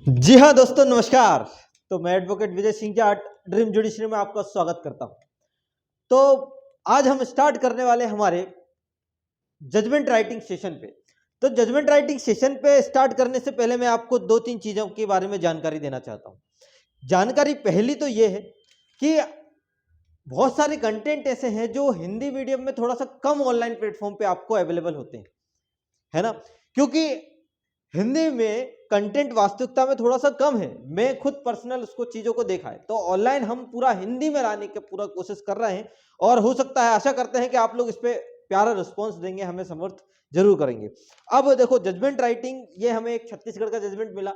जी हाँ दोस्तों, नमस्कार। तो मैं advocate Vijay Singh Jat dream judiciary में आपका स्वागत करता हूं। तो आज हम स्टार्ट करने वाले हमारे जजमेंट राइटिंग सेशन पे। तो जजमेंट राइटिंग सेशन पे स्टार्ट करने से पहले मैं आपको दो तीन चीजों के बारे में जानकारी देना चाहता हूं। जानकारी पहली तो ये है कि बहुत सारे कंटेंट ऐसे हैं जो हिंदी मीडियम में थोड़ा सा कम ऑनलाइन प्लेटफॉर्म पे आपको अवेलेबल होते हैं, है ना। क्योंकि हिंदी में कंटेंट वास्तविकता में थोड़ा सा कम है। मैं खुद पर्सनल उसको चीजों को देखा है, तो ऑनलाइन हम पूरा हिंदी में लाने की पूरा कोशिश कर रहे हैं और हो सकता है, आशा करते हैं कि आप लोग इस पे प्यारा रिस्पॉन्स देंगे, हमें समर्थ जरूर करेंगे। अब देखो, जजमेंट राइटिंग ये हमें एक छत्तीसगढ़ का जजमेंट मिला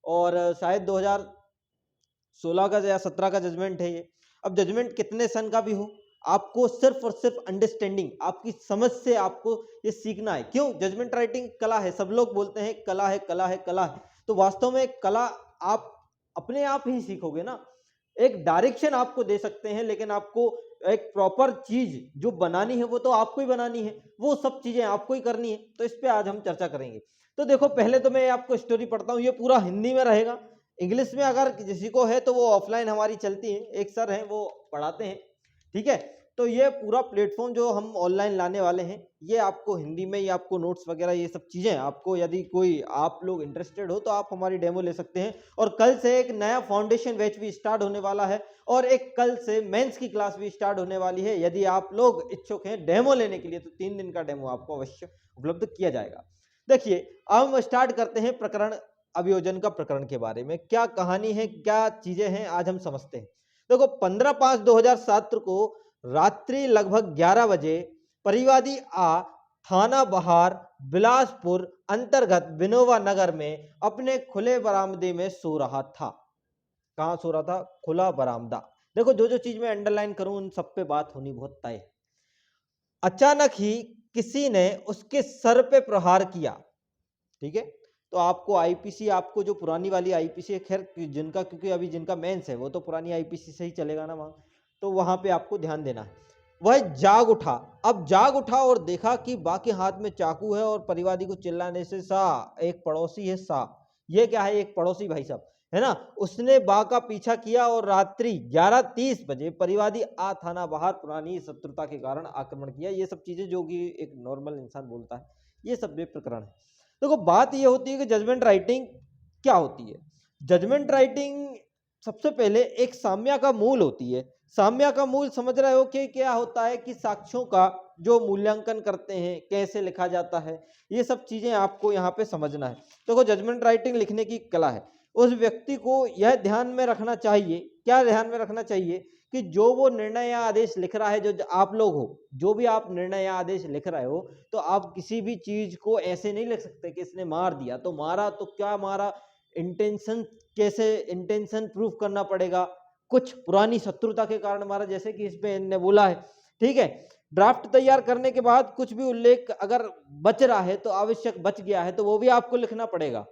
और शायद 2016 का या 17 का जजमेंट है ये। अब जजमेंट कितने सन का भी हो, आपको सिर्फ और सिर्फ अंडरस्टैंडिंग, आपकी समझ से आपको ये सीखना है। क्यों? जजमेंट राइटिंग कला है। सब लोग बोलते हैं कला है, कला है, कला है। तो वास्तव में कला आप अपने आप ही सीखोगे ना। एक डायरेक्शन आपको दे सकते हैं, लेकिन आपको एक प्रॉपर चीज जो बनानी है वो तो आपको ही बनानी है, वो सब चीजें आपको ही करनी है। तो इस पे आज हम चर्चा करेंगे। तो देखो, पहले तो मैं आपको स्टोरी पढ़ता हूँ, ये पूरा हिंदी में रहेगा। इंग्लिश में अगर किसी को है तो वो ऑफलाइन हमारी चलती है, एक सर हैं वो पढ़ाते हैं, ठीक है। तो ये पूरा प्लेटफॉर्म जो हम ऑनलाइन लाने वाले हैं, ये आपको हिंदी में, ये आपको नोट्स वगैरह ये सब चीजें आपको, यदि कोई आप लोग इंटरेस्टेड हो तो आप हमारी डेमो ले सकते हैं। और कल से एक नया फाउंडेशन बैच भी स्टार्ट होने वाला है और एक कल से मेंस की क्लास भी स्टार्ट होने वाली है। यदि आप लोग इच्छुक हैं डेमो लेने के लिए तो 3 दिन का डेमो आपको अवश्य उपलब्ध किया जाएगा। देखिए, अब हम स्टार्ट करते हैं प्रकरण अभियोजन का प्रकरण के बारे में। क्या कहानी है, क्या चीजें हैं, आज हम समझते हैं। देखो, 15/5/2007 को रात्रि लगभग 11 बजे परिवादी आ थाना बहार बिलासपुर अंतर्गत विनोबा नगर में अपने खुले बरामदे में सो रहा था। कहां सो रहा था? खुला बरामदा। देखो, जो जो चीज मैं अंडरलाइन करूं उन सब पे बात होनी बहुत तय है। अचानक ही किसी ने उसके सर पे प्रहार किया, ठीक है। तो आपको आईपीसी, आपको जो पुरानी वाली आईपीसी है, खैर जिनका, क्योंकि अभी जिनका मेंस है वो तो पुरानी आईपीसी से ही चलेगा ना वहां, तो वहां पे आपको ध्यान देना है। वह जाग उठा। अब जाग उठा और देखा कि बाकी हाथ में चाकू है और परिवादी को चिल्लाने से सा, एक पड़ोसी है सा, ये क्या है, एक पड़ोसी भाई साहब, है ना। उसने बा का पीछा किया और रात्रि 11:30 बजे परिवादी आ थाना बाहर पुरानी शत्रुता के कारण आक्रमण किया। ये सब चीजें जो कि एक नॉर्मल इंसान बोलता है, ये सब भी प्रकरण है। देखो, बात ये होती है कि जजमेंट राइटिंग क्या होती है। जजमेंट राइटिंग सबसे पहले एक साम्या का मूल होती है। साम्या का मूल समझ रहे हो कि क्या होता है, कि साक्ष्यों का जो मूल्यांकन करते हैं, कैसे लिखा जाता है, ये सब चीजें आपको यहाँ पे समझना है। देखो, जजमेंट राइटिंग लिखने की कला है। उस व्यक्ति को यह ध्यान में रखना चाहिए, क्या ध्यान में रखना चाहिए, कि जो वो निर्णय या आदेश लिख रहा है, जो आप लोग हो, जो भी आप निर्णय या आदेश लिख रहे हो, तो आप किसी भी चीज को ऐसे नहीं लिख सकते कि इसने मार दिया तो मारा, तो क्या मारा, इंटेंशन, कैसे इंटेंशन प्रूफ करना पड़ेगा, कुछ पुरानी शत्रुता के कारण मारा, जैसे कि इस पे इनने बोला है, ठीक है। ड्राफ्ट तैयार करने के बाद कुछ भी उल्लेख अगर बच रहा है, तो आवश्यक बच गया है, तो वो भी आपको लिखना पड़ेगा,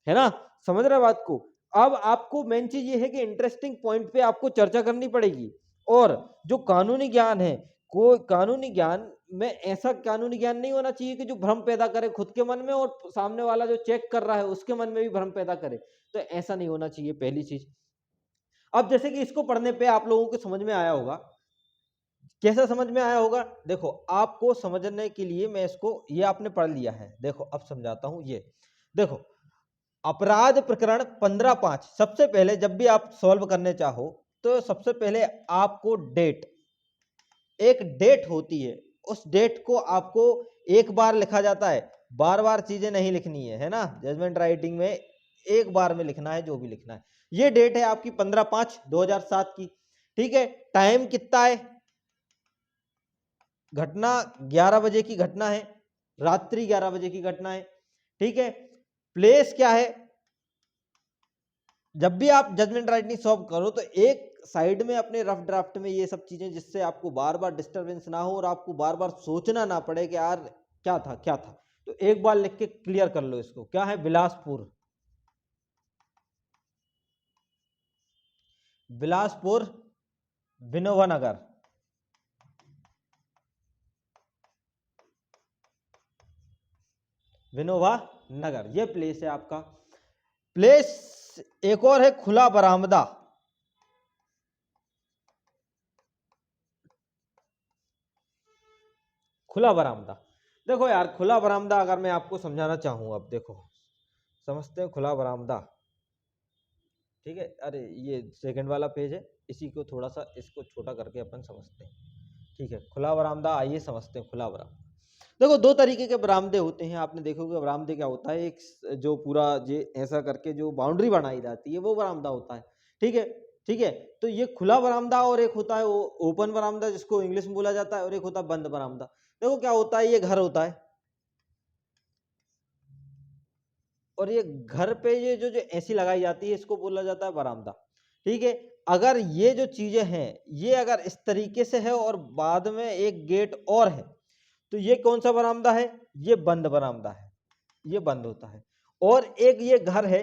है ना। समझ रहे बात को। अब आपको मेन चीज ये है कि इंटरेस्टिंग पॉइंट पे आपको चर्चा करनी पड़ेगी। और जो कानूनी ज्ञान है, कोई कानूनी ज्ञान में ऐसा कानूनी ज्ञान नहीं होना चाहिए कि जो भ्रम पैदा करे खुद के मन में और सामने वाला जो चेक कर रहा है उसके मन में भी भ्रम पैदा करे। तो ऐसा नहीं होना चाहिए, पहली चीज। अब जैसे कि इसको पढ़ने पे आप लोगों को समझ में आया होगा। कैसा समझ में आया होगा? देखो, आपको समझने के लिए मैं इसको, ये आपने पढ़ लिया है, देखो अब समझाता हूं। ये देखो, अपराध प्रकरण 15/5। सबसे पहले जब भी आप सॉल्व करने चाहो, तो सबसे पहले आपको डेट, एक डेट होती है, उस डेट को आपको एक बार लिखा जाता है, बार बार चीजें नहीं लिखनी है ना। जजमेंट राइटिंग में एक बार में लिखना है जो भी लिखना है। ये डेट है आपकी 15/5/2007 की, ठीक है। टाइम कितना है? घटना 11 बजे की घटना है, रात्रि 11 बजे की घटना है, ठीक है। प्लेस क्या है? जब भी आप जजमेंट राइटिंग सॉल्व करो तो एक साइड में अपने रफ ड्राफ्ट में ये सब चीजें, जिससे आपको बार बार डिस्टरबेंस ना हो और आपको बार बार सोचना ना पड़े कि यार क्या था क्या था, तो एक बार लिख के क्लियर कर लो इसको। क्या है? बिलासपुर, बिलासपुर विनोबा नगर, विनोबा नगर, ये प्लेस है आपका। प्लेस एक और है खुला बरामदा। खुला बरामदा, देखो यार खुला बरामदा अगर मैं आपको समझाना चाहूँ, अब देखो समझते हैं खुला बरामदा। ठीक है, अरे ये सेकंड वाला पेज है, इसी को थोड़ा सा इसको छोटा करके अपन समझते हैं। ठीक है, खुला बरामदा, आइए समझते हैं खुला बरामदा। देखो दो तरीके के बरामदे होते हैं, आपने देखोगे बरामदे क्या होता है, एक जो पूरा ये ऐसा करके जो बाउंड्री बनाई जाती है वो बरामदा होता है। ठीक है, ठीक है, तो ये खुला बरामदा, और एक होता है वो ओपन बरामदा जिसको इंग्लिश में बोला जाता है, और एक होता है बंद बरामदा। देखो क्या होता है, ये घर होता है, और ये घर पे ये जो जो एसी लगाई जाती है इसको बोला जाता है बरामदा। ठीक है, अगर ये जो चीजें हैं ये अगर इस तरीके से है और बाद में एक गेट और है, तो ये कौन सा बरामदा है, ये बंद बरामदा है, ये बंद होता है। और एक ये घर है,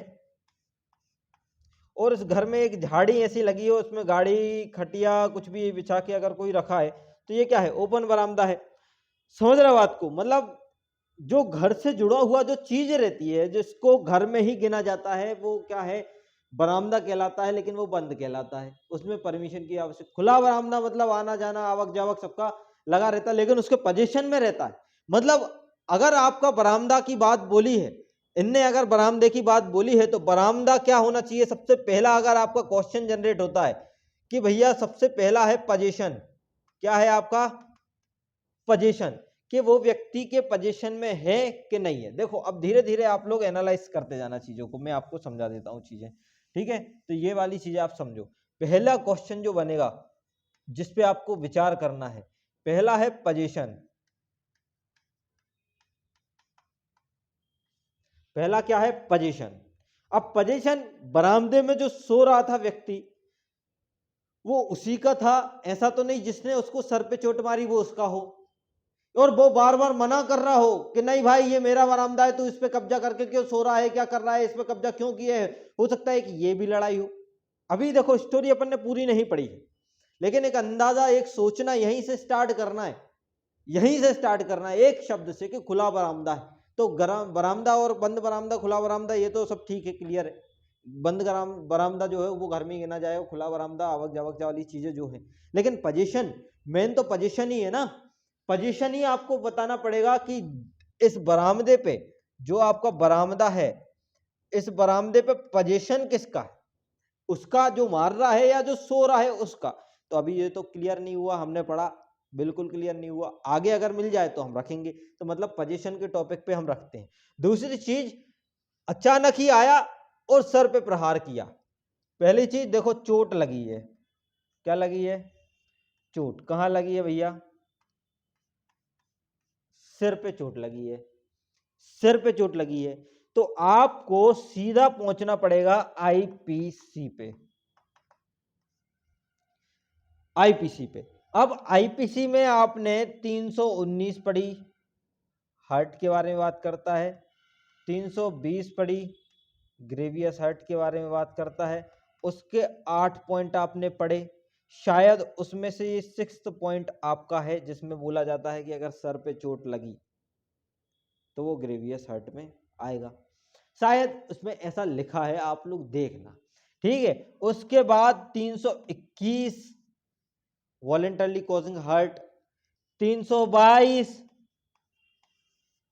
और इस घर में एक झाड़ी ऐसी लगी है, उसमें गाड़ी खटिया कुछ भी बिछा के अगर कोई रखा है, तो ये क्या है, ओपन बरामदा है। समझ रहे बात को, मतलब जो घर से जुड़ा हुआ जो चीज रहती है जिसको घर में ही गिना जाता है वो क्या है, बरामदा कहलाता है, लेकिन वो बंद कहलाता है, उसमें परमिशन की आवश्यक। खुला बरामदा मतलब आना जाना आवक जावक सबका लगा रहता है, लेकिन उसके पोजीशन में रहता है। मतलब अगर आपका बरामदा की बात बोली है, इनने अगर बरामदे की बात बोली है, तो बरामदा क्या होना चाहिए, सबसे पहला अगर आपका क्वेश्चन जनरेट होता है कि भैया सबसे पहला है पोजीशन, क्या है आपका पोजीशन, कि वो व्यक्ति के पोजीशन में है कि नहीं है। देखो अब धीरे धीरे आप लोग एनालाइज करते जाना चीजों को, मैं आपको समझा देता हूं चीजें। ठीक है, तो ये वाली चीजें आप समझो। पहला क्वेश्चन जो बनेगा जिसपे आपको विचार करना है, पहला है पोजीशन। पहला क्या है, पोजीशन। अब पोजीशन बरामदे में जो सो रहा था व्यक्ति, वो उसी का था, ऐसा तो नहीं जिसने उसको सर पे चोट मारी वो उसका हो, और वो बार बार मना कर रहा हो कि नहीं भाई ये मेरा बरामदा है, तू इस पे कब्जा करके क्यों सो रहा है, क्या कर रहा है, इस पे कब्जा क्यों किए है। हो सकता है कि ये भी लड़ाई हो। अभी देखो स्टोरी अपन ने पूरी नहीं पढ़ी है, लेकिन एक अंदाजा, एक सोचना यहीं से स्टार्ट करना है, यहीं से स्टार्ट करना है एक शब्द से कि खुला बरामदा है। तो गरम बरामदा और बंद बरामदा, खुला बरामदा, ये तो सब ठीक है, क्लियर है। बंद बरामदा जो है वो घर में गिना जाए, खुला बरामदा आवक जावक वाली चीजें जो है। लेकिन पोजीशन, मेन तो पोजीशन ही है ना। पोजीशन ही आपको बताना पड़ेगा कि इस बरामदे पे जो आपका बरामदा है, इस बरामदे पे पोजीशन किसका है, उसका जो मार रहा है या जो सो रहा है उसका। तो अभी ये तो क्लियर नहीं हुआ, हमने पढ़ा, बिल्कुल क्लियर नहीं हुआ, आगे अगर मिल जाए तो हम रखेंगे। तो मतलब पोजीशन के टॉपिक पे हम रखते हैं। दूसरी चीज, अचानक ही आया और सर पे प्रहार किया। पहली चीज देखो, चोट लगी है, क्या लगी है, चोट। कहां लगी है भैया, सिर पे चोट लगी है, सिर पे चोट लगी है। तो आपको सीधा पहुंचना पड़ेगा आईपीसी पे, आईपीसी पे। अब आईपीसी में आपने 319 पढ़ी, हार्ट के बारे में बात करता है, 320 पढ़ी, ग्रेवियस हार्ट के बारे में बात करता है, उसके 8 पॉइंट आपने पढ़े। शायद उसमें से ये 6th पॉइंट आपका है जिसमें बोला जाता है कि अगर सर पे चोट लगी तो वो ग्रेवियस हार्ट में आएगा, शायद उसमें ऐसा लिखा है, आप लोग देखना। ठीक है, उसके बाद 321 voluntarily causing heart, 322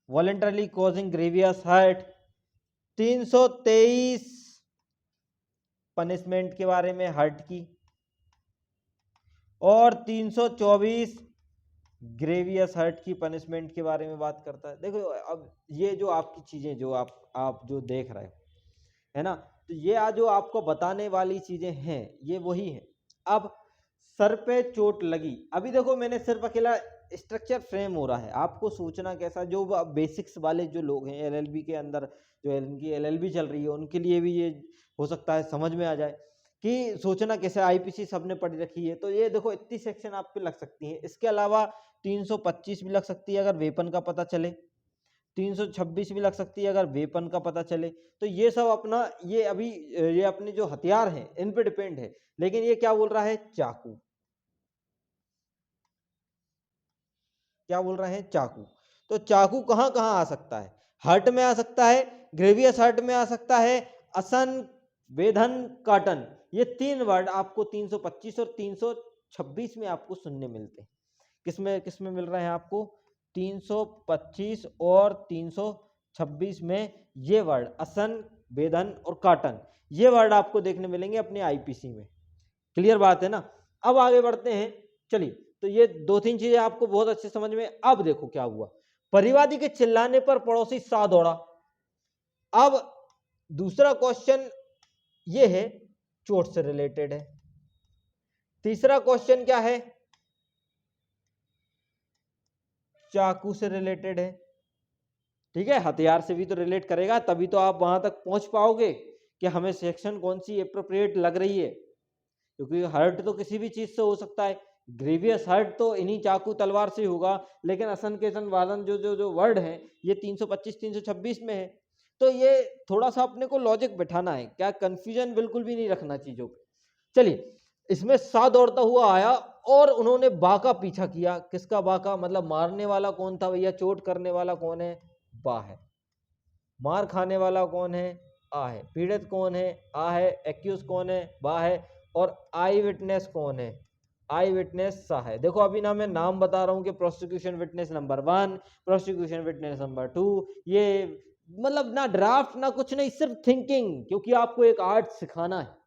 voluntarily causing ग्रेवियस heart, 323 punishment के बारे में हार्ट की, और 324 ग्रेवियस हार्ट की पनिशमेंट के बारे में बात करता है। देखो अब ये जो आपकी चीजें जो आप जो देख रहे हो है ना, तो ये जो आपको बताने वाली चीजें हैं ये वही है। अब सर पे चोट लगी, अभी देखो मैंने सिर्फ अकेला स्ट्रक्चर फ्रेम हो रहा है, आपको सोचना कैसा, जो बेसिक्स वाले जो लोग हैं एलएलबी के अंदर, जो इनकी एलएलबी चल रही है उनके लिए भी ये हो सकता है समझ में आ जाए कि सोचना कैसे। आईपीसी सबने पढ़ी रखी है, तो ये देखो इतनी सेक्शन आप पे लग सकती है। इसके अलावा 325 भी लग सकती है अगर वेपन का पता चले, 326 भी लग सकती है अगर वेपन का पता चले। तो ये सब अपना, ये अभी ये अपने जो हथियार हैं इन पे डिपेंड है। लेकिन ये क्या बोल रहा है, चाकू, क्या बोल रहे हैं, चाकू। तो चाकू कहां कहां आ सकता है, हार्ट में आ सकता है, ग्रेवियस हार्ट में आ सकता है, असन वेधन, काटन, ये 3 वर्ड आपको 325 और 326 में आपको सुनने मिलते हैं। किसमें किसमें मिल रहे हैं आपको? 325 और 326 में ये वर्ड असन, वेधन और काटन, ये वर्ड आपको देखने मिलेंगे अपने आईपीसी में। क्लियर बात है ना? अब आगे बढ़ते हैं। चलिए, तो ये 2-3 चीजें आपको बहुत अच्छे समझ में। अब देखो क्या हुआ, परिवादी के चिल्लाने पर पड़ोसी सा दौड़ा। अब दूसरा क्वेश्चन ये है, चोट से रिलेटेड है। तीसरा क्वेश्चन क्या है? चाकू से रिलेटेड है। ठीक है, हथियार से भी तो रिलेट करेगा, तभी तो आप वहां तक पहुंच पाओगे कि हमें सेक्शन कौन सी एप्रोप्रिएट लग रही है। क्योंकि हर्ट तो किसी भी चीज से हो सकता है, ग्रीवियस हर्ट तो इन्हीं चाकू तलवार से होगा, लेकिन असन केसन वादन जो जो जो वर्ड है ये 325 326 में है। तो ये थोड़ा सा अपने को लॉजिक बिठाना है, क्या कंफ्यूजन बिल्कुल भी नहीं रखना चीजों पे। चलिए, इसमें सा दौड़ता हुआ आया और उन्होंने बा का पीछा किया। किसका बा का? मतलब मारने वाला कौन था भैया? चोट करने वाला कौन है? बा है। मार खाने वाला कौन है? आ है। पीड़ित कौन है? आ है। एक्यूज कौन है? बा है। और आई विटनेस कौन है? आई विटनेस सा है। देखो अभी ना मैं नाम बता रहा हूं कि prosecution witness number 1, prosecution witness number 2, ये मतलब ना ड्राफ्ट ना कुछ नहीं, सिर्फ थिंकिंग। क्योंकि आपको एक आर्ट सिखाना है,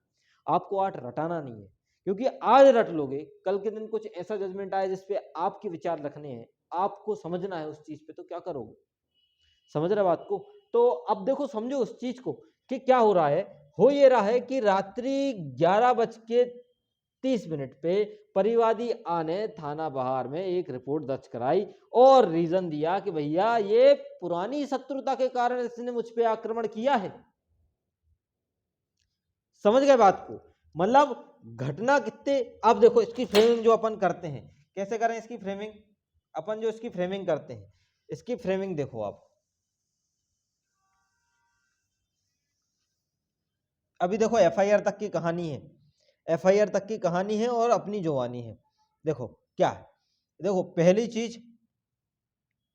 आपको आर्ट रटाना नहीं है। क्योंकि आज रट लोगे, कल के दिन कुछ ऐसा जजमेंट आए जिसपे आपके विचार रखने हैं, आपको समझना है उस चीज पे, तो क्या करोगे? समझ रहे बात को? तो अब देखो, समझो उस चीज को कि क्या हो रहा है। हो ये रहा है कि रात्रि 11:30 पे परिवादी आ ने थाना बहार में एक रिपोर्ट दर्ज कराई और रीजन दिया कि भैया ये पुरानी शत्रुता के कारण इसने मुझ पे आक्रमण किया है। समझ गए बात को? मतलब घटना कितने। अब देखो इसकी फ्रेमिंग जो अपन करते हैं, कैसे करें इसकी फ्रेमिंग? अपन जो इसकी फ्रेमिंग करते हैं, इसकी फ्रेमिंग देखो आप। अभी देखो एफआईआर तक की कहानी है, एफआईआर तक की कहानी है और अपनी जुबानी है। देखो क्या है, देखो पहली चीज,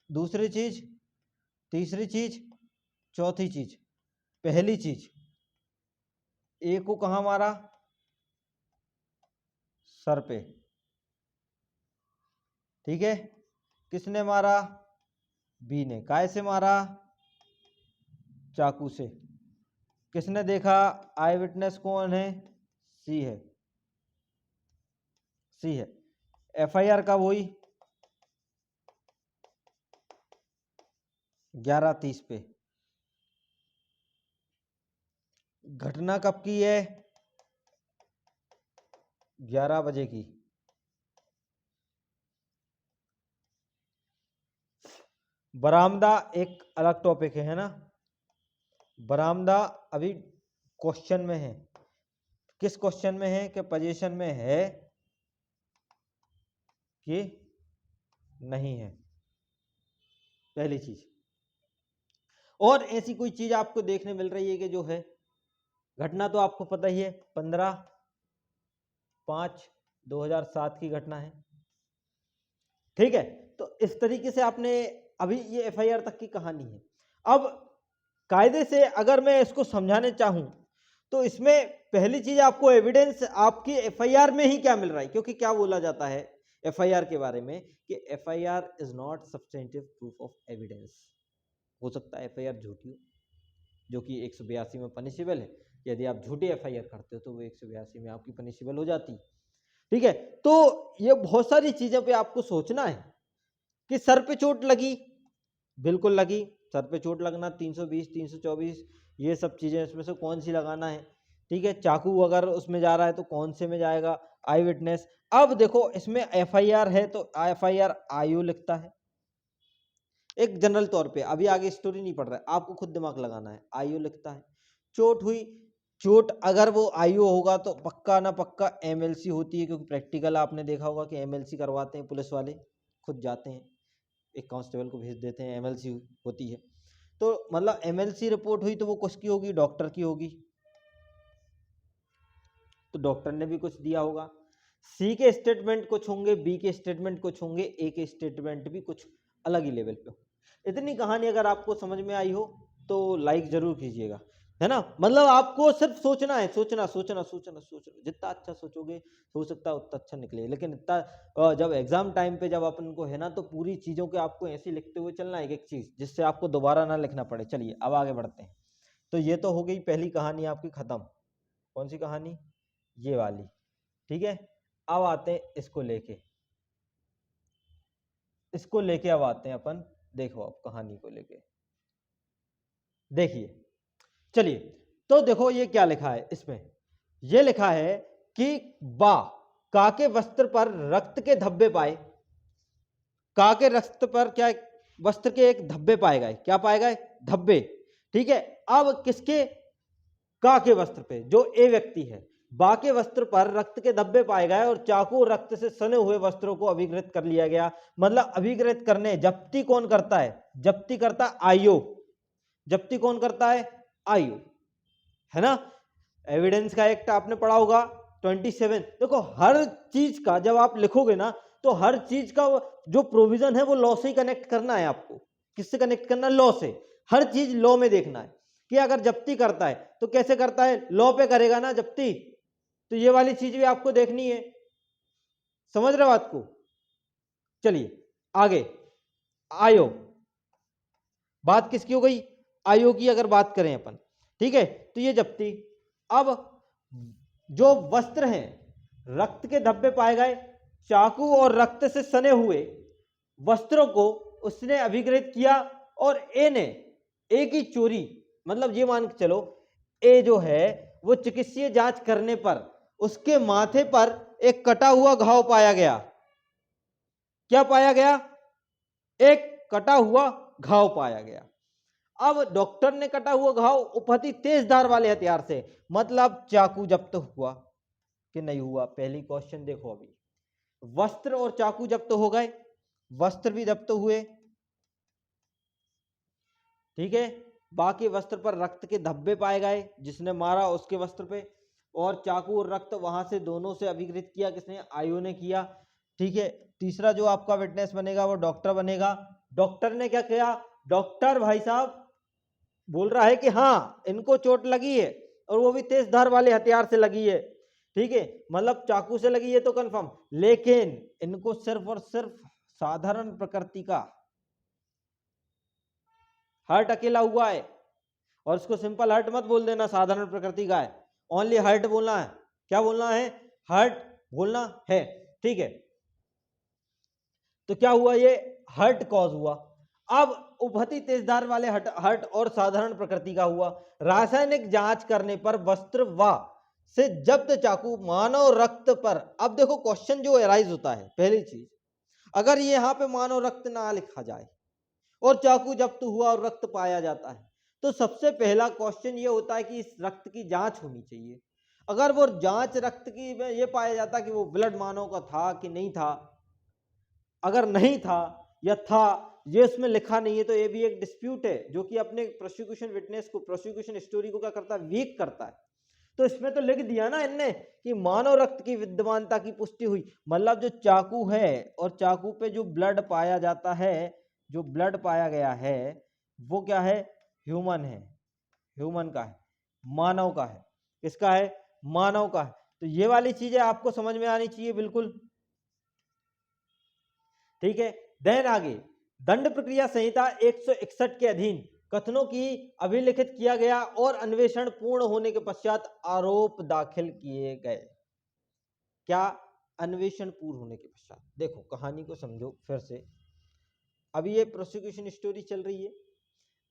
दूसरी चीज, तीसरी चीज, चौथी चीज। पहली चीज, ए को कहां मारा? सर पे। ठीक है, किसने मारा? बी ने। काय से मारा? चाकू से। किसने देखा? आई विटनेस कौन है? सी है, सी है। एफआईआर कब हुई? 11:30 पे। घटना कब की है? 11 बजे की। बरामदा एक अलग टॉपिक है ना? बरामदा अभी क्वेश्चन में है। किस क्वेश्चन में है? कि पोजीशन में है कि नहीं है, पहली चीज। और ऐसी कोई चीज आपको देखने मिल रही है कि जो है, घटना तो आपको पता ही है, 15/5/2007 की घटना है। ठीक है, तो इस तरीके से आपने, अभी ये एफआईआर तक की कहानी है। अब कायदे से अगर मैं इसको समझाने चाहूं तो इसमें पहली चीज आपको एविडेंस आपकी एफआईआर में ही क्या मिल रहा है। क्योंकि क्या बोला जाता है एफआईआर के बारे में कि FIR is not substantive proof of evidence. हो सकता है एफआईआर झूठी हो, जो कि 182 में पनिशेबल है। यदि आप झूठी एफआईआर करते हो तो वो 182 में आपकी पनिशेबल हो जाती। ठीक है, तो ये बहुत सारी चीजों पे आपको सोचना है कि सर पे चोट लगी, बिल्कुल लगी। सर पे चोट लगना 320 324 ये सब चीजें, इसमें से कौन सी लगाना है? ठीक है, चाकू अगर उसमें जा रहा है तो कौन से में जाएगा? आई विटनेस। अब देखो इसमें एफआईआर है तो एफआईआर आयु लिखता है एक जनरल तौर पे। अभी आगे स्टोरी नहीं पढ़ रहा है, आपको खुद दिमाग लगाना है। आयु लिखता है। चोट हुई, चोट अगर वो आयु होगा तो पक्का ना पक्का एमएलसी होती है। क्योंकि प्रैक्टिकल आपने देखा होगा कि एमएलसी करवाते हैं पुलिस वाले, खुद जाते हैं, एक कांस्टेबल को भेज देते हैं, एमएलसी होती है। तो मतलब एमएलसी रिपोर्ट हुई तो वो किसकी होगी? डॉक्टर की होगी। तो डॉक्टर ने भी कुछ दिया होगा। सी के स्टेटमेंट कुछ होंगे, बी के स्टेटमेंट कुछ होंगे, ए के स्टेटमेंट भी कुछ अलग ही लेवल पे हो। इतनी कहानी अगर आपको समझ में आई हो तो लाइक जरूर कीजिएगा। है ना। मतलब आपको सिर्फ सोचना है, सोचना सोचना सोचना सोचना, जितना अच्छा सोचोगे हो सकता है उतना अच्छा निकले। लेकिन इतना जब एग्जाम टाइम पे जब अपन को है ना, तो पूरी चीजों के आपको ऐसे लिखते हुए चलना है एक एक चीज, जिससे आपको दोबारा ना लिखना पड़े। चलिए अब आगे बढ़ते हैं। तो ये तो हो गई पहली कहानी आपकी खत्म। कौन सी कहानी? ये वाली। ठीक है, अब आते हैं इसको लेके, इसको लेके अब आते हैं अपन। देखो अब कहानी को लेके देखिए, चलिए। तो देखो ये क्या लिखा है इसमें। ये लिखा है कि बा का के वस्त्र पर रक्त के धब्बे पाए। का के रक्त पर क्या? वस्त्र के एक धब्बे पाए गए। क्या पाए गए? धब्बे। ठीक है, अब किसके? का के वस्त्र पे, जो ए व्यक्ति है। बा के वस्त्र पर रक्त के धब्बे पाए गए और चाकू रक्त से सने हुए वस्त्रों को अभिकृत कर लिया गया। मतलब अभिकृत करने, जब्ती कौन करता है? जब्ती करता आयोग। जब्ती कौन करता है? आयोग, है ना। एविडेंस का एक्ट आपने पढ़ा होगा 27। देखो हर चीज का जब आप लिखोगे ना, तो हर चीज का जो प्रोविजन है वो लॉ से ही कनेक्ट करना है आपको। किससे कनेक्ट करना है? लॉ से। हर चीज लॉ में देखना है कि अगर जब्ती करता है तो कैसे करता है? लॉ पे करेगा ना जब्ती। तो ये वाली चीज भी आपको देखनी है। समझ रहे बात को? चलिए आगे। आयोग, बात किसकी हो गई? आयोग की अगर बात करें अपन, ठीक है। तो ये जब्ती। अब जो वस्त्र हैं, रक्त के धब्बे पाए गए, चाकू और रक्त से सने हुए वस्त्रों को उसने अभिकृत किया। और ए ने, ए की चोरी, मतलब ये मान के चलो ए जो है वो चिकित्सीय जांच करने पर उसके माथे पर एक कटा हुआ घाव पाया गया। क्या पाया गया? एक कटा हुआ घाव पाया गया। अब डॉक्टर ने कटा हुआ घाव उपहति तेज धार वाले हथियार से, मतलब चाकू जब्त हुआ कि नहीं हुआ? पहली क्वेश्चन देखो। अभी वस्त्र और चाकू जब्त हो गए, वस्त्र भी जब्त हुए, ठीक है। बाकी वस्त्र पर रक्त के धब्बे पाए गए, जिसने मारा उसके वस्त्र पे। और चाकू और रक्त वहां से दोनों से अभिकृत किया किसने? आयो ने किया, ठीक है। तीसरा जो आपका विटनेस बनेगा वो डॉक्टर बनेगा। डॉक्टर ने क्या किया? डॉक्टर भाई साहब बोल रहा है कि हाँ इनको चोट लगी है, और वो भी तेज धार वाले हथियार से लगी है, ठीक है। मतलब चाकू से लगी है तो कंफर्म, लेकिन इनको सिर्फ और सिर्फ साधारण प्रकृति का हर्ट अकेला हुआ है। और इसको सिंपल हर्ट मत बोल देना, साधारण प्रकृति का है। ओनली हर्ट बोलना है। क्या बोलना है? हर्ट बोलना है, ठीक है। तो क्या हुआ? ये हर्ट कॉज हुआ। अब उभती तेजधार वाले हर्ट और साधारण प्रकृति का हुआ। रासायनिक जांच करने पर वस्त्र व से जब्त चाकू मानव रक्त पर। अब देखो क्वेश्चन जो एराइज होता है, पहली चीज, अगर ये यहां पे मानव रक्त ना लिखा जाए और चाकू जब्त हुआ और रक्त पाया जाता है, तो सबसे पहला क्वेश्चन ये होता है कि इस रक्त की जांच होनी चाहिए। अगर वो जांच रक्त की में ये पाया जाता कि वो ब्लड मानव का था कि नहीं था, अगर नहीं था या था, ये उसमें लिखा नहीं है, तो ये भी एक डिस्प्यूट है, जो कि अपने प्रोसिक्यूशन विटनेस को, प्रोसिक्यूशन स्टोरी को क्या करता है? वीक करता है। तो इसमें तो लिख दिया ना इनने कि मानव रक्त की विद्यमानता की पुष्टि हुई। मतलब जो चाकू है और चाकू पे जो ब्लड पाया जाता है, जो ब्लड पाया गया है वो क्या है? ह्यूमन है, ह्यूमन का है, मानव का है। किसका है? मानव का है। तो ये वाली चीजें आपको समझ में आनी चाहिए बिल्कुल, ठीक है। देन आगे, दंड प्रक्रिया संहिता 161 के अधीन कथनों की अभिलिखित किया गया और अन्वेषण पूर्ण होने के पश्चात आरोप दाखिल किए गए। क्या? अन्वेषण पूर्ण होने के पश्चात। देखो कहानी को समझो फिर से। अभी ये प्रोसिक्यूशन स्टोरी चल रही है,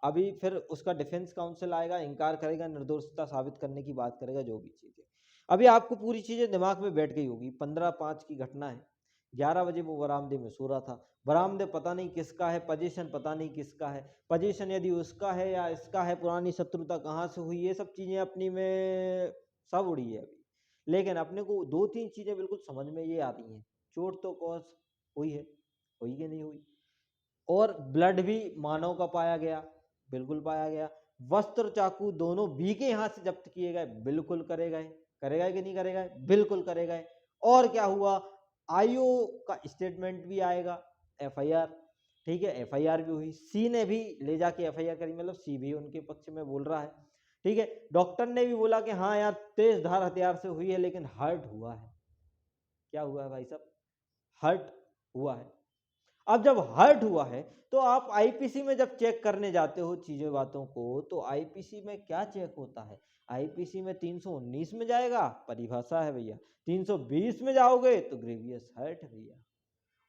अभी फिर उसका डिफेंस काउंसिल आएगा, इनकार करेगा, निर्दोषता साबित करने की बात करेगा, जो भी चीजें। अभी आपको पूरी चीजें दिमाग में बैठ गई होगी। 15/5 की घटना है। 11 बजे वो बरामदे में सो रहा था। बरामदे पता नहीं किसका है, पोजीशन पता नहीं किसका है, पोजीशन यदि उसका है या इसका है, पुरानी शत्रुता कहाँ से हुई, ये सब चीजें अपनी में सब उड़ी है अभी। लेकिन अपने को 2-3 चीजें बिल्कुल समझ में ये आती हैं। चोट तो कॉज हुई है, हुई कि नहीं हुई, और ब्लड भी मानव का पाया गया, बिल्कुल पाया गया। वस्त्र चाकू दोनों भी के यहाँ से जब्त किए गए, बिल्कुल करे गए। करेगा कि नहीं करेगा? बिल्कुल करे गए। और क्या हुआ? आईओ का स्टेटमेंट भी आएगा, एफआईआर, ठीक है। एफआईआर भी हुई, सी ने भी ले जाके एफआईआर करी, मतलब सी भी उनके पक्ष में बोल रहा है, ठीक है, डॉक्टर ने भी बोला कि हाँ यार तेज धार हथियार से हुई है, लेकिन हर्ट हुआ है। क्या हुआ है भाई साहब? हर्ट हुआ है। अब जब हर्ट हुआ है तो आप आईपीसी में जब चेक करने जाते हो चीजें बातों को, तो आईपीसी में क्या चेक होता है? आईपीसी में 319 में जाएगा, परिभाषा है भैया। 320 में जाओगे तो ग्रेवियस हर्ट है भैया।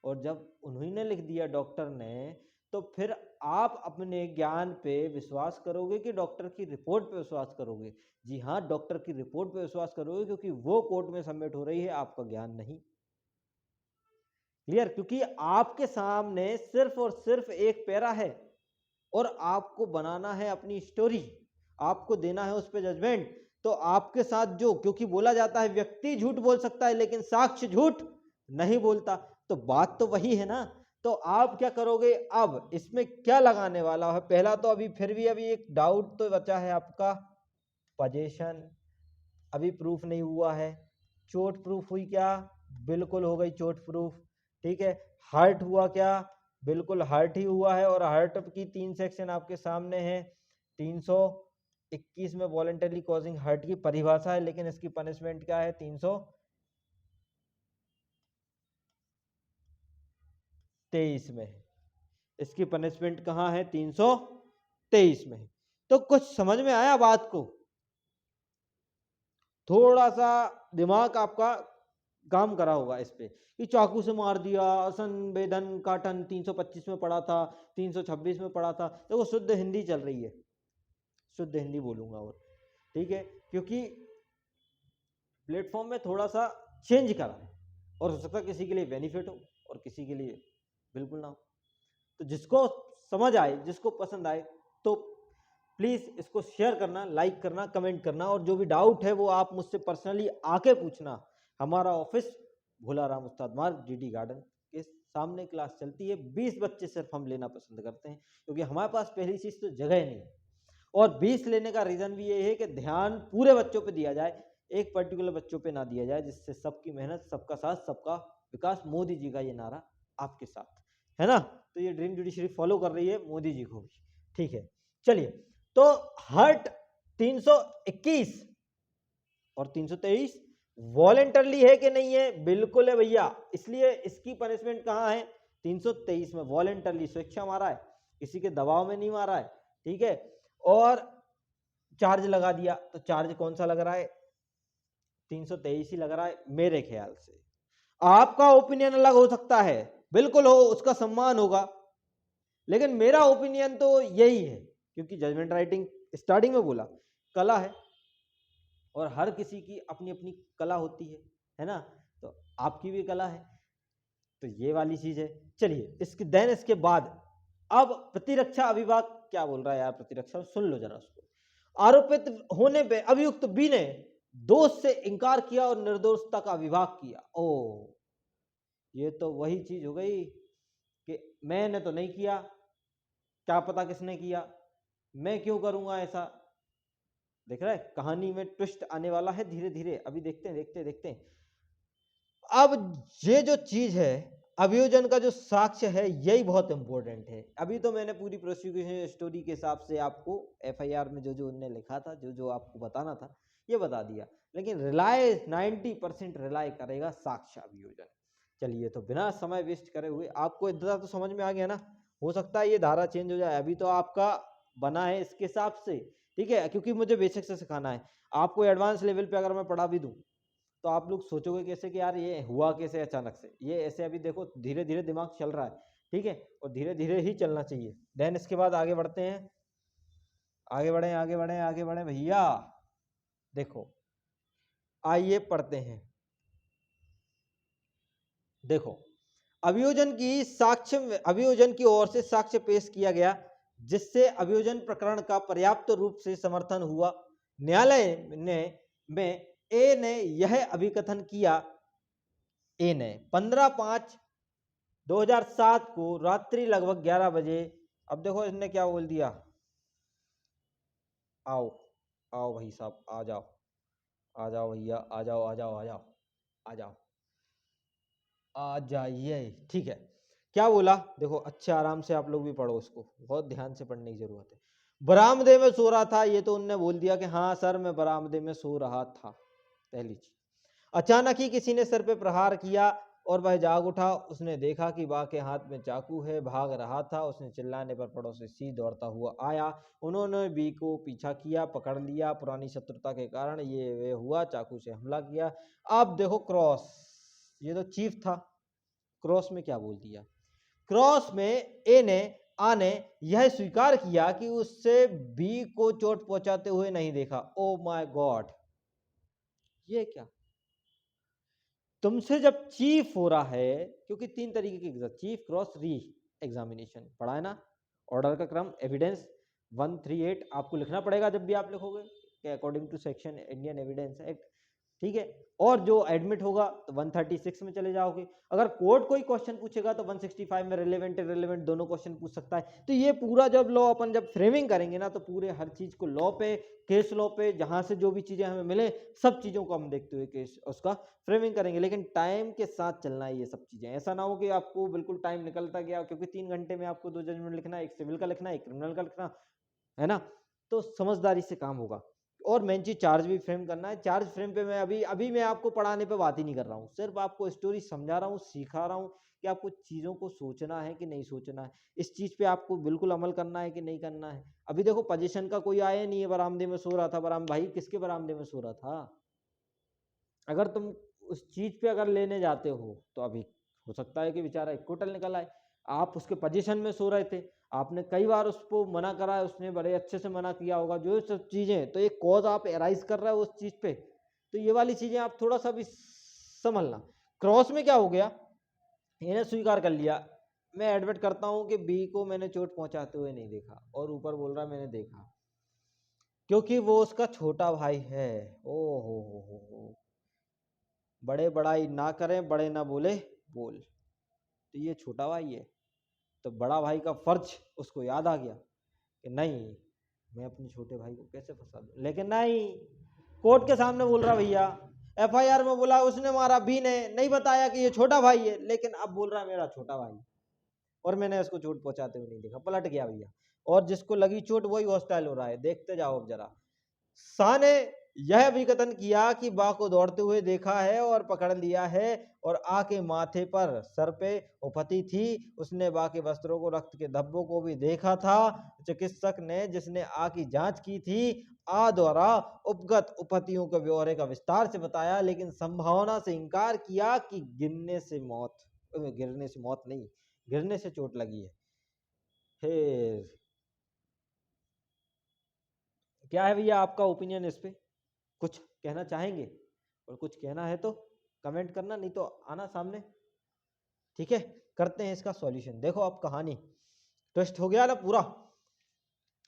और जब उन्होंने लिख दिया डॉक्टर ने, तो फिर आप अपने ज्ञान पे विश्वास करोगे कि डॉक्टर की रिपोर्ट पे विश्वास करोगे? जी हाँ, डॉक्टर की रिपोर्ट पे विश्वास करोगे, क्योंकि वो कोर्ट में सबमिट हो रही है, आपका ज्ञान नहीं। क्लियर? क्योंकि आपके सामने सिर्फ और सिर्फ एक पैरा है और आपको बनाना है अपनी स्टोरी, आपको देना है उस पर जजमेंट। तो आपके साथ जो, क्योंकि बोला जाता है व्यक्ति झूठ बोल सकता है लेकिन साक्ष्य झूठ नहीं बोलता, तो बात तो वही है ना। तो आप क्या करोगे? अब इसमें क्या लगाने वाला है? पहला तो अभी फिर भी अभी एक डाउट तो बचा है आपका, पोजीशन अभी प्रूफ नहीं हुआ है। चोट प्रूफ हुई क्या? बिल्कुल हो गई चोट प्रूफ। ठीक है, हर्ट हुआ क्या? बिल्कुल हर्ट ही हुआ है, और हर्ट की 3 सेक्शन आपके सामने है। 321 में वॉलेंटरी कॉजिंग हर्ट की परिभाषा है, लेकिन इसकी पनिशमेंट क्या है? 323 में है। इसकी पनिशमेंट कहाँ है? 323 में है। तो कुछ समझ में आया बात को? थोड़ा सा दिमाग आपका काम करा होगा इस पे, कि चाकू से मार दिया, असंवेदन काटन 325 में पड़ा था, 326 में पड़ा था। देखो शुद्ध हिंदी चल रही है, शुद्ध हिंदी बोलूंगा। और ठीक है, क्योंकि प्लेटफॉर्म में थोड़ा सा चेंज करा है, और हो सकता है किसी के लिए बेनिफिट हो और किसी के लिए बिल्कुल ना हो। तो जिसको समझ आए, जिसको पसंद आए, तो प्लीज इसको शेयर करना, लाइक करना, कमेंट करना, और जो भी डाउट है वो आप मुझसे पर्सनली आके पूछना। हमारा ऑफिस भोलाराम उस्ताद मार्ग जीडी गार्डन के सामने क्लास चलती है। 20 बच्चे सिर्फ हम लेना पसंद करते हैं, क्योंकि हमारे पास पहली चीज तो जगह नहीं है, और 20 लेने का रीजन भी ये है कि ध्यान पूरे बच्चों पे दिया जाए, एक पर्टिकुलर बच्चों पे ना दिया जाए, जिससे सबकी मेहनत, सबका साथ, सबका विकास। मोदी जी का ये नारा आपके साथ है ना, तो ये ड्रीम जुडिशरी फॉलो कर रही है मोदी जी को भी। ठीक है, चलिए। तो हर्ट 321 और 323 वॉलेंटरली है कि नहीं है? बिल्कुल है भैया, इसलिए इसकी पनिशमेंट कहां है? 323 में। वॉलेंटरली, स्वेच्छा मारा है, किसी के दबाव में नहीं मारा है। ठीक है, और चार्ज लगा दिया, तो चार्ज कौन सा लग रहा है? 323 ही लग रहा है मेरे ख्याल से। आपका ओपिनियन अलग हो सकता है, बिल्कुल हो, उसका सम्मान होगा, लेकिन मेरा ओपिनियन तो यही है, क्योंकि जजमेंट राइटिंग स्टार्टिंग में बोला कला है, और हर किसी की अपनी अपनी कला होती है ना। तो आपकी भी कला है, तो ये वाली चीज है। चलिए, इसके बाद अब प्रतिरक्षा अभिभाग क्या बोल रहा है यार? प्रतिरक्षा सुन लो जरा उसको। आरोपित होने पे अभियुक्त बी ने दोष से इनकार किया और निर्दोषता का विभाग किया। ओ, ये तो वही चीज हो गई कि मैंने तो नहीं किया, क्या पता किसने किया, मैं क्यों करूंगा ऐसा। देख रहा है, कहानी में ट्विस्ट आने वाला है धीरे धीरे, अभी देखते हैं देखते हैं देखते हैं। अब ये जो चीज है, अभियोजन का जो साक्ष्य है, यही बहुत इंपॉर्टेंट है। अभी तो मैंने पूरी प्रोसिक्यूशन स्टोरी के हिसाब से आपको एफआईआर में जो जो उन्होंने लिखा था, जो जो आपको बताना था, ये बता दिया, लेकिन रिलाय 90% रिलाय करेगा साक्ष्य अभियोजन। चलिए, तो बिना समय वेस्ट करे हुए, आपको इतना तो समझ में आ गया ना? हो सकता है ये धारा चेंज हो जाए, अभी तो आपका बना है इसके हिसाब से। ठीक है, क्योंकि मुझे बेसिक से सिखाना है आपको। एडवांस लेवल पे अगर मैं पढ़ा भी दूं, तो आप लोग सोचोगे कैसे कि यार ये हुआ कैसे अचानक से। ये ऐसे अभी देखो धीरे धीरे दिमाग चल रहा है, ठीक है, और धीरे धीरे ही चलना चाहिए। देन इसके बाद आगे बढ़ते हैं, आगे बढ़े आगे बढ़े आगे बढ़े भैया। देखो, आइए पढ़ते हैं। देखो, अभियोजन की ओर से साक्ष्य पेश किया गया, जिससे अभियोजन प्रकरण का पर्याप्त रूप से समर्थन हुआ। न्यायालय ने में ए ने यह अभिकथन किया, ए ने 15/5/2007 को रात्रि लगभग 11 बजे। अब देखो इसने क्या बोल दिया, आओ आओ भाई साहब, आ जाओ, आ जाओ भैया, आ जाओ आ जाओ आ जाओ आ जाओ, आ जाइए। ठीक है, क्या बोला? देखो अच्छे आराम से आप लोग भी पढ़ो उसको, बहुत ध्यान से पढ़ने की जरूरत है। बरामदे में सो रहा था, ये तो उनने बोल दिया कि हाँ सर मैं बरामदे में सो रहा था, पहली चीज। अचानक ही किसी ने सर पे प्रहार किया और वह जाग उठा। उसने देखा कि बा के हाथ में चाकू है, भाग रहा था। उसने चिल्लाने पर पड़ोसी सी दौड़ता हुआ आया। उन्होंने बी को पीछा किया, पकड़ लिया। पुरानी शत्रुता के कारण ये वे हुआ, चाकू से हमला किया। अब देखो क्रॉस, ये तो चीफ था, क्रॉस में क्या बोल दिया? क्रॉस में ए ने आने यह स्वीकार किया कि उससे बी को चोट पहुंचाते हुए नहीं देखा। ओ माय गॉड, ये क्या? तुमसे जब चीफ हो रहा है, क्योंकि 3 तरीके की exam, chief, cross, re examination पढ़ा है ना, ऑर्डर का क्रम, एविडेंस 138 आपको लिखना पड़ेगा जब भी आप लिखोगे, according to section Indian evidence act, ठीक है। और जो एडमिट होगा तो 136 में चले जाओगे। अगर कोर्ट कोई क्वेश्चन पूछेगा तो 165 में रिलेवेंट इररिलेवेंट दोनों क्वेश्चन पूछ सकता है। तो ये पूरा जब लॉ अपन जब फ्रेमिंग करेंगे ना, तो पूरे हर चीज को लॉ पे, केस लॉ पे, जहां से जो भी चीजें हमें मिले सब चीजों को हम देखते हुए केस उसका फ्रेमिंग करेंगे। लेकिन टाइम के साथ चलना है ये सब चीजें, ऐसा ना हो कि आपको बिल्कुल टाइम निकलता गया, क्योंकि 3 घंटे में आपको 2 जजमेंट लिखना है, एक सिविल का लिखना है, एक क्रिमिनल का लिखना है ना। तो समझदारी से काम होगा। और मेन चीज चार्ज भी फ्रेम करना है। चार्ज फ्रेम पे मैं अभी मैं आपको पढ़ाने पे बात ही नहीं कर रहा हूँ, सिर्फ आपको स्टोरी समझा रहा हूँ, सिखा रहा हूँ कि आपको चीजों को सोचना है कि नहीं सोचना है, इस चीज पे आपको बिल्कुल अमल करना है कि नहीं करना है। अभी देखो पोजीशन का कोई आया नहीं है, बरामदे में सो रहा था, बराम भाई किसके बरामदे में सो रहा था? अगर तुम उस चीज पे अगर लेने जाते हो तो अभी हो सकता है कि बेचारा इक्वटल निकल आए। आप उसके पोजीशन में सो रहे थे, आपने कई बार उसको मना करा है, उसने बड़े अच्छे से मना किया होगा, जो सब चीजें, तो एक कॉज आप एराइज कर रहे हो उस चीज पे, तो ये वाली चीजें आप थोड़ा सा भी समझना। क्रॉस में क्या हो गया, इन्हें स्वीकार कर लिया, मैं एडमिट करता हूं कि बी को मैंने चोट पहुंचाते हुए नहीं देखा, और ऊपर बोल रहा मैंने देखा, क्योंकि वो उसका छोटा भाई है। ओ हो, बड़े बड़ाई ना करें, बड़े ना बोले बोल, तो ये छोटा भाई है, तो बड़ा भाई का फर्ज उसको याद आ गया कि नहीं, मैं अपने छोटे भाई को कैसे फंसा दूं। लेकिन नहीं, कोर्ट के सामने बोल रहा भैया, एफआईआर में बोला उसने मारा, बी ने नहीं बताया कि ये छोटा भाई है, लेकिन अब बोल रहा है मेरा छोटा भाई, और मैंने उसको चोट पहुंचाते हुए नहीं देखा। पलट गया भैया, और जिसको लगी चोट वही हॉस्टाइल हो रहा है। देखते जाओ अब जरा। शाह ने यह भी कथन किया कि बा को दौड़ते हुए देखा है और पकड़ लिया है, और आ के माथे पर, सर पे उफती थी। उसने बा के वस्त्रों को, रक्त के धब्बों को भी देखा था। चिकित्सक ने जिसने आ की जांच की थी, आ द्वारा उपगत उपतियों के ब्यौरे का विस्तार से बताया, लेकिन संभावना से इनकार किया कि गिरने से मौत नहीं, गिरने से चोट लगी है। फिर क्या है भैया आपका ओपिनियन इस पे? कुछ कहना चाहेंगे? और कुछ कहना है तो कमेंट करना, नहीं तो आना सामने, ठीक है। करते हैं इसका सॉल्यूशन। देखो अब कहानी ट्विस्ट हो गया ना पूरा,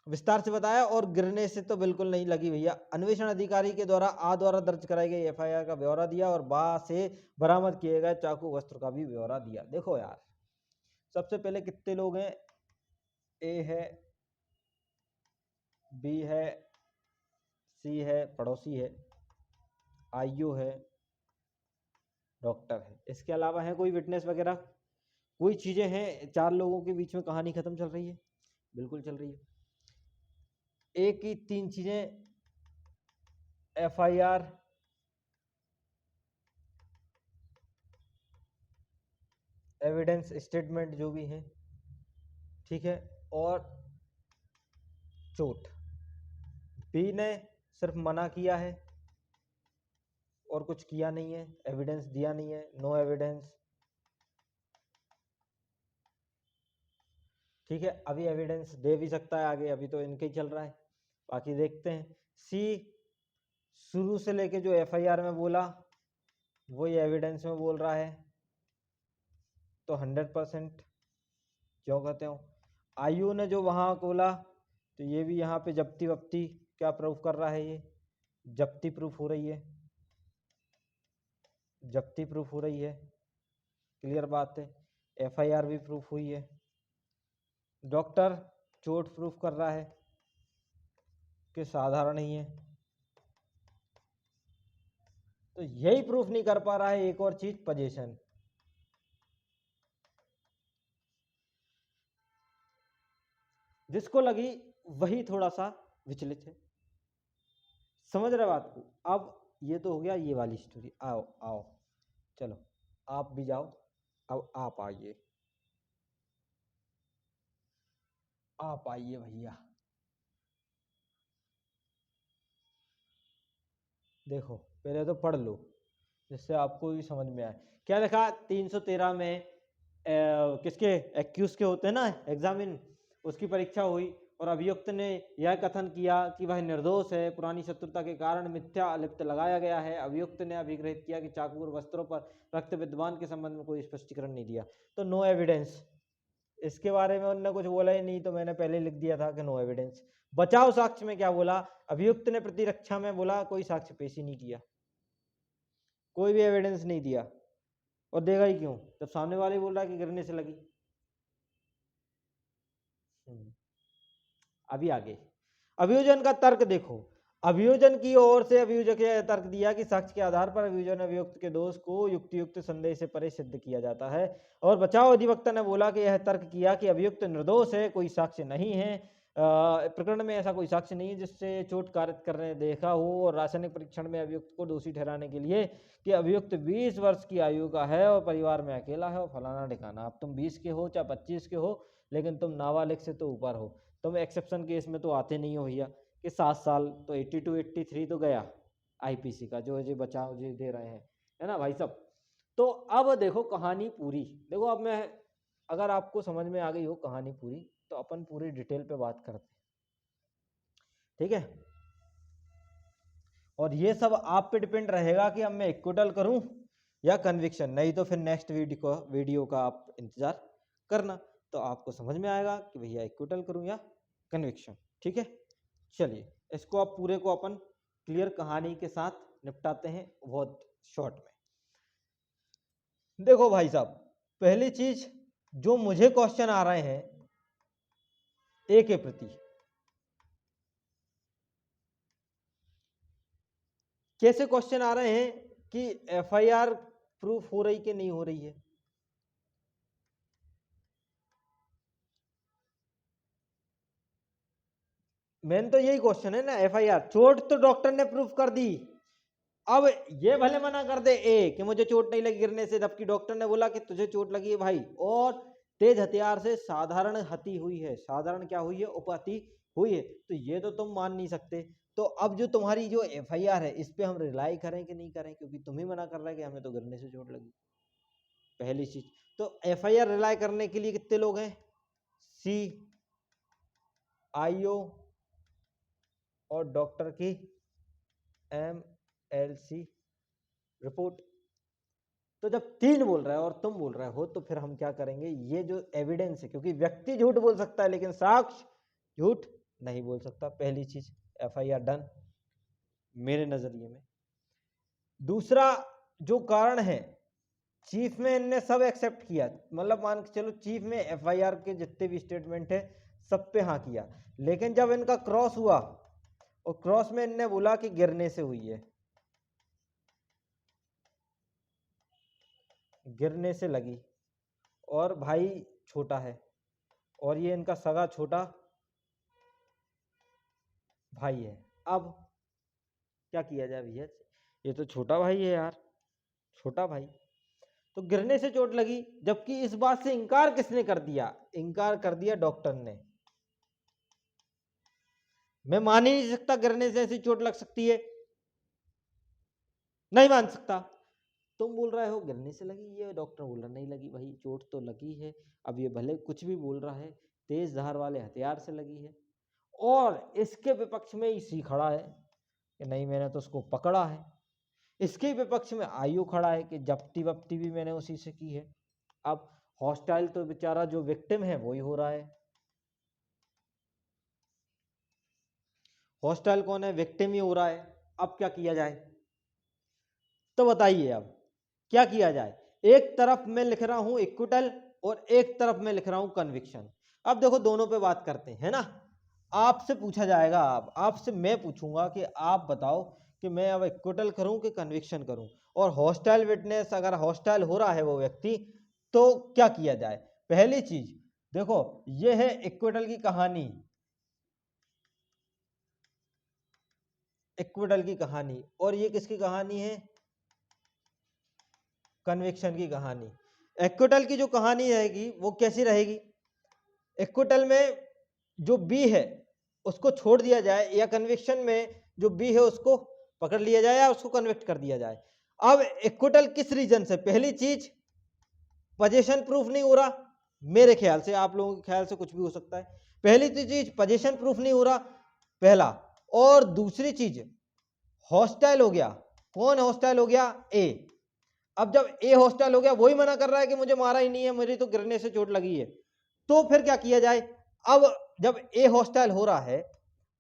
विस्तार से बताया, और गिरने से तो बिल्कुल नहीं लगी भैया। अन्वेषण अधिकारी के द्वारा आ द्वारा दर्ज कराई गई एफआईआर का ब्यौरा दिया, और बा से बरामद किए गए चाकू वस्त्र का भी ब्यौरा दिया। देखो यार, सबसे पहले कितने लोग हैं? ए है, बी है, सी है, पड़ोसी है, आईयू है, डॉक्टर है। इसके अलावा है कोई विटनेस वगैरह? कोई चीजें हैं? 4 लोगों के बीच में कहानी खत्म चल रही है? बिल्कुल चल रही है। एक ही 3 चीजें, एफआईआर, एविडेंस स्टेटमेंट जो भी है, ठीक है, और चोट। बी ने सिर्फ मना किया है और कुछ किया नहीं है, एविडेंस दिया नहीं है, नो एविडेंस, ठीक है। अभी एविडेंस दे भी सकता है आगे, अभी तो इनके ही चल रहा है, बाकी देखते हैं। सी शुरू से लेके जो एफआईआर में बोला वही एविडेंस में बोल रहा है, तो 100% क्यों कहते हो। आयु ने जो वहां बोला, तो ये भी यहाँ पे जब्ती वब्ती क्या प्रूफ कर रहा है, ये जब्ती प्रूफ हो रही है, जब्ती प्रूफ हो रही है, क्लियर बात है। एफआईआर भी प्रूफ हुई है। डॉक्टर चोट प्रूफ कर रहा है कि साधारण ही है, तो यही प्रूफ नहीं कर पा रहा है एक और चीज, पोजीशन। जिसको लगी वही थोड़ा सा विचलित है। समझ रहे बात को? अब ये तो हो गया ये वाली स्टोरी। आओ आओ चलो आप भी जाओ, अब आप आइए, आप आइए भैया। देखो पहले तो पढ़ लो जिससे आपको भी समझ में आए। क्या लिखा 313 में किसके एक्यूज के होते हैं ना एग्जामिन, उसकी परीक्षा हुई और अभियुक्त ने यह कथन किया कि वह निर्दोष है, पुरानी शत्रुता के कारण मिथ्या आलिप्त लगाया गया है। अभियुक्त ने अभिग्रहित किया कि चाकू और वस्त्रों पर रक्त विद्वान के संबंध में कोई स्पष्टीकरण नहीं दिया, तो नो एविडेंस। इसके बारे में उन्होंने कुछ बोला ही नहीं, तो मैंने पहले लिख दिया था कि नो एविडेंस। बचाव साक्ष्य में क्या बोला, अभियुक्त ने प्रतिरक्षा में बोला कोई साक्ष्य पेश ही नहीं किया, कोई भी एविडेंस नहीं दिया। और देगा ही क्यों जब सामने वाले बोल रहा है कि गिरने से लगी। अभी आगे अभियोजन का तर्क देखो। अभियोजन की ओर से अभियोजक ने तर्क दिया कि साक्ष्य के आधार पर अभियोजन अभियुक्त के दोष को युक्तियुक्त संदेह से परे सिद्ध किया जाता है। और बचाव अधिवक्ता ने बोला कि यह तर्क किया कि अभियुक्त निर्दोष है, कोई साक्ष्य नहीं है, प्रकरण में ऐसा कोई साक्ष्य नहीं है जिससे चोट कारित करने देखा हो। और रासायनिक परीक्षण में अभियुक्त को दोषी ठहराने के लिए कि अभियुक्त 20 वर्ष की आयु का है और परिवार में अकेला है और फलाना ठिकाना। अब तुम 20 के हो चाहे 25 के हो, लेकिन तुम नाबालिग से तो ऊपर हो। तुम एक्सेप्शन केस में तो आते नहीं हो भैया कि 7 साल, तो 82 83 तो गया आईपीसी का जो बचाव जी दे रहे हैं, है ना भाई साहब। तो अब देखो कहानी पूरी देखो। अब मैं अगर आपको समझ में आ गई हो कहानी पूरी, तो अपन पूरी डिटेल पे बात करते हैं, ठीक है। और ये सब आप पे डिपेंड रहेगा कि अब मैं एक्विटल करूं या कन्विक्शन, नहीं तो फिर नेक्स्ट वीडियो का आप इंतजार करना, तो आपको समझ में आएगा कि भैया एक्विटल करूं या कन्विक्शन, ठीक है। चलिए इसको आप पूरे को अपन क्लियर कहानी के साथ निपटाते हैं बहुत शॉर्ट में। देखो भाई साहब, पहली चीज जो मुझे क्वेश्चन आ रहे हैं ए के प्रति, कैसे क्वेश्चन आ रहे हैं कि एफआईआर प्रूफ हो रही कि नहीं हो रही है। मेन तो यही क्वेश्चन है ना, एफआईआर चोट तो डॉक्टर ने प्रूफ कर दी, अब ये भले मना कर दे ए कि मुझे चोट नहीं लगी गिरने से, जबकि डॉक्टर ने बोला कि तुझे चोट लगी है भाई, और तेज हथियार से साधारण हति हुई है, साधारण क्या हुई है, उपहति हुई है, तो ये तो तुम मान नहीं सकते। तो अब जो तुम्हारी जो एफआईआर है इस पे हम रिलाई करें कि नहीं करें, क्योंकि तुम ही मना कर रहे कि हमें तो गिरने से चोट लगी, पहली चीज। तो एफआईआर रिलाई करने के लिए कितने लोग हैं, सी, आईओ और डॉक्टर की एमएलसी रिपोर्ट। तो जब 3 बोल रहा है और तुम बोल रहे हो, तो फिर हम क्या करेंगे, ये जो एविडेंस है, क्योंकि व्यक्ति झूठ बोल सकता है लेकिन साक्ष्य झूठ नहीं बोल सकता, पहली चीज एफआईआर डन मेरे नजरिए में। दूसरा जो कारण है, चीफ में इनने सब एक्सेप्ट किया, मतलब मान के चलो चीफ में एफआईआर के जितने भी स्टेटमेंट है सब पे हाँ किया, लेकिन जब इनका क्रॉस हुआ और क्रॉस में इनने बोला कि गिरने से हुई है, गिरने से लगी, और भाई छोटा है और ये इनका सगा छोटा भाई है। अब क्या किया जाए भैया, ये तो छोटा भाई है यार, छोटा भाई, तो गिरने से चोट लगी, जबकि इस बात से इनकार किसने कर दिया, इनकार कर दिया डॉक्टर ने। मैं मान ही नहीं सकता गिरने से ऐसी चोट लग सकती है, नहीं मान सकता। तुम बोल रहे हो गिरने से लगी, ये डॉक्टर बोल रहा नहीं लगी भाई, चोट तो लगी है। अब ये भले कुछ भी बोल रहा है, तेज धार वाले हथियार से लगी है, और इसके विपक्ष में इसी खड़ा है कि नहीं मैंने तो उसको पकड़ा है। इसके विपक्ष में आयु खड़ा है कि जब्ती वब्ती भी मैंने उसी से की है। अब हॉस्टाइल तो बेचारा जो विक्टिम है वही हो रहा है, हॉस्टाइल कौन है, विक्टिम ही हो रहा है। अब क्या किया जाए, तो बताइए अब क्या किया जाए। एक तरफ मैं लिख रहा हूं इक्विटल और एक तरफ मैं लिख रहा हूं कन्विक्शन। अब देखो दोनों पे बात करते हैं ना, आपसे पूछा जाएगा, अब आपसे मैं पूछूंगा कि आप बताओ कि मैं अब इक्विटल करूं कि कन्विक्शन करूं, और हॉस्टाइल विटनेस अगर हॉस्टाइल हो रहा है वो व्यक्ति, तो क्या किया जाए। पहली चीज देखो, ये है इक्विटल की कहानी, इक्विटल की कहानी, और ये किसकी कहानी है? कन्विक्शन की कहानी। इक्विटल की जो कहानी रहेगी वो कैसी रहेगी? इक्विटल में जो बी है उसको छोड़ दिया जाए, या कन्विक्शन में जो बी है उसको पकड़ लिया जाए या उसको कन्विक्ट कर दिया जाए। अब इक्विटल किस रीजन से? पहली चीज, पोजीशन प्रूफ नहीं हो रहा, मेरे ख्याल से, आप लोगों के ख्याल से कुछ भी हो सकता है। पहली चीज पोजीशन प्रूफ नहीं हो रहा, पहला। और दूसरी चीज, हॉस्टाइल हो गया। कौन हॉस्टाइल हो गया? ए। अब जब ए हॉस्टाइल हो गया, वही मना कर रहा है कि मुझे मारा ही नहीं है, मेरी तो गिरने से चोट लगी है, तो फिर क्या किया जाए? अब जब ए हॉस्टाइल हो रहा है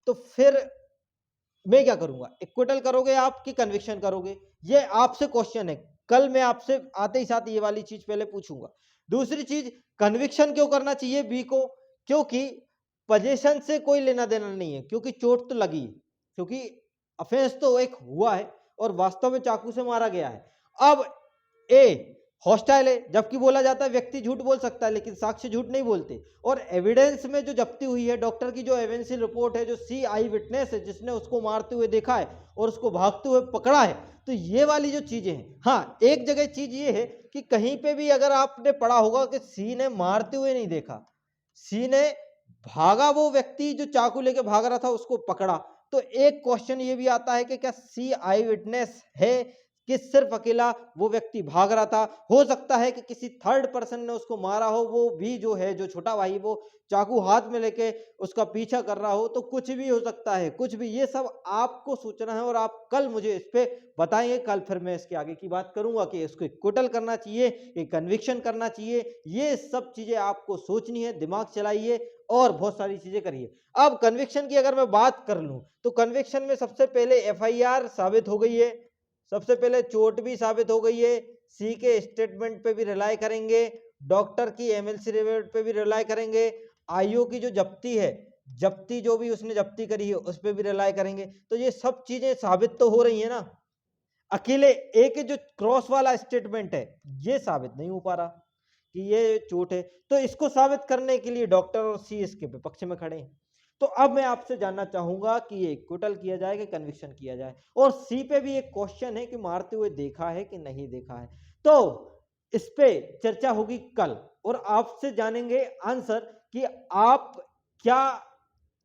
तो फिर मैं क्या करूंगा? इक्विटल करोगे आप कि कन्विक्शन करोगे? ये आपसे क्वेश्चन है, कल मैं आपसे आते ही साथ ये वाली चीज पहले पूछूंगा। दूसरी चीज, कन्विक्शन क्यों करना चाहिए बी को? क्योंकि पोजीशन से कोई लेना देना नहीं है, क्योंकि चोट तो लगी, क्योंकि ऑफेंस तो एक हुआ है और वास्तव में चाकू से मारा गया है। अब ए हॉस्टाइल है, जबकि बोला जाता है व्यक्ति झूठ बोल सकता है लेकिन साक्ष्य झूठ नहीं बोलते, और एविडेंस में जो जब्ती हुई है, डॉक्टर की जो एविडेंशियल रिपोर्ट है, जो सी आई विटनेस है जिसने उसको मारते हुए देखा है और उसको भागते हुए पकड़ा है, तो ये वाली जो चीजें हैं। हाँ, एक जगह चीज ये है कि कहीं पे भी अगर आपने पढ़ा होगा कि सी ने मारते हुए नहीं देखा, सी ने भागा, वो व्यक्ति जो चाकू लेके भाग रहा था उसको पकड़ा, तो एक क्वेश्चन ये भी आता है कि क्या सी आई विटनेस है कि सिर्फ अकेला वो व्यक्ति भाग रहा था? हो सकता है कि किसी थर्ड पर्सन ने उसको मारा हो, वो भी जो है, जो छोटा भाई, वो चाकू हाथ में लेके उसका पीछा कर रहा हो, तो कुछ भी हो सकता है, कुछ भी। ये सब आपको सोचना है और आप कल मुझे इस पे बताएंगे। कल फिर मैं इसके आगे की बात करूंगा कि इसको इक्विटल करना चाहिए कि कन्विक्शन करना चाहिए। ये सब चीजें आपको सोचनी है, दिमाग चलाइए और बहुत सारी चीजें करिए। अब कन्विक्शन की अगर मैं बात कर लूं तो कन्विक्शन में सबसे पहले एफआईआर साबित हो गई है, सबसे पहले चोट भी साबित हो गई है, सी के स्टेटमेंट पे भी रिलाई करेंगे, डॉक्टर की एमएलसी रिपोर्ट पे भी रिलाई करेंगे, आईओ की जो जब्ती है, जब्ती जो भी उसने जब्ती करी है उस पे भी रिलाई करेंगे। तो ये सब चीजें साबित तो हो रही है ना। अकेले एक जो क्रॉस वाला स्टेटमेंट है ये साबित नहीं हो पा रहा कि ये चोट है, तो इसको साबित करने के लिए डॉक्टर और सी इसके पक्ष में खड़े हैं। तो अब मैं आपसे जानना चाहूंगा कि ये इक्विटल किया जाए कि कन्विक्शन किया जाए, और सी पे भी एक क्वेश्चन है कि मारते हुए देखा है कि नहीं देखा है। तो इस पे चर्चा होगी कल, और आपसे जानेंगे आंसर कि आप क्या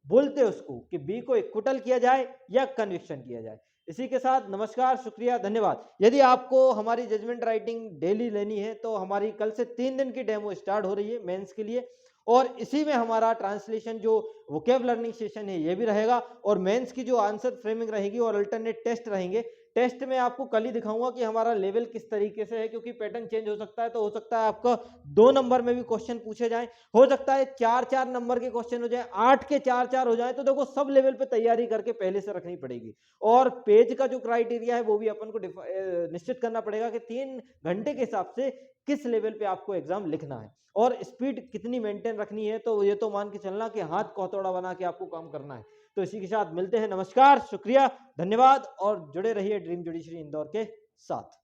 बोलते हैं उसको, कि बी को इक्विटल किया जाए या कन्विक्शन किया जाए। इसी के साथ नमस्कार, शुक्रिया, धन्यवाद। यदि आपको हमारी जजमेंट राइटिंग डेली लेनी है तो हमारी कल से 3 दिन की डेमो स्टार्ट हो रही है मेंस के लिए, और इसी में हमारा ट्रांसलेशन जो वोकैब लर्निंग सेशन है ये भी रहेगा, और मेंस की जो आंसर फ्रेमिंग रहेगी और अल्टरनेट टेस्ट रहेंगे। टेस्ट में आपको कल ही दिखाऊंगा कि हमारा लेवल किस तरीके से है, क्योंकि पैटर्न चेंज हो सकता है। तो हो सकता है आपका 2 नंबर में भी क्वेश्चन पूछे जाएं, हो सकता है 4-4 नंबर के क्वेश्चन हो जाए, 8 के 4-4 हो जाए। तो देखो, सब लेवल पे तैयारी करके पहले से रखनी पड़ेगी, और पेज का जो क्राइटेरिया है वो भी अपन को निश्चित करना पड़ेगा कि 3 घंटे के हिसाब से किस लेवल पे आपको एग्जाम लिखना है और स्पीड कितनी मेंटेन रखनी है। तो ये तो मान के चलना कि हाथ कौतोड़ा बना के आपको काम करना है। तो इसी के साथ मिलते हैं, नमस्कार, शुक्रिया, धन्यवाद, और जुड़े रहिए ड्रीम जुडिशरी इंदौर के साथ।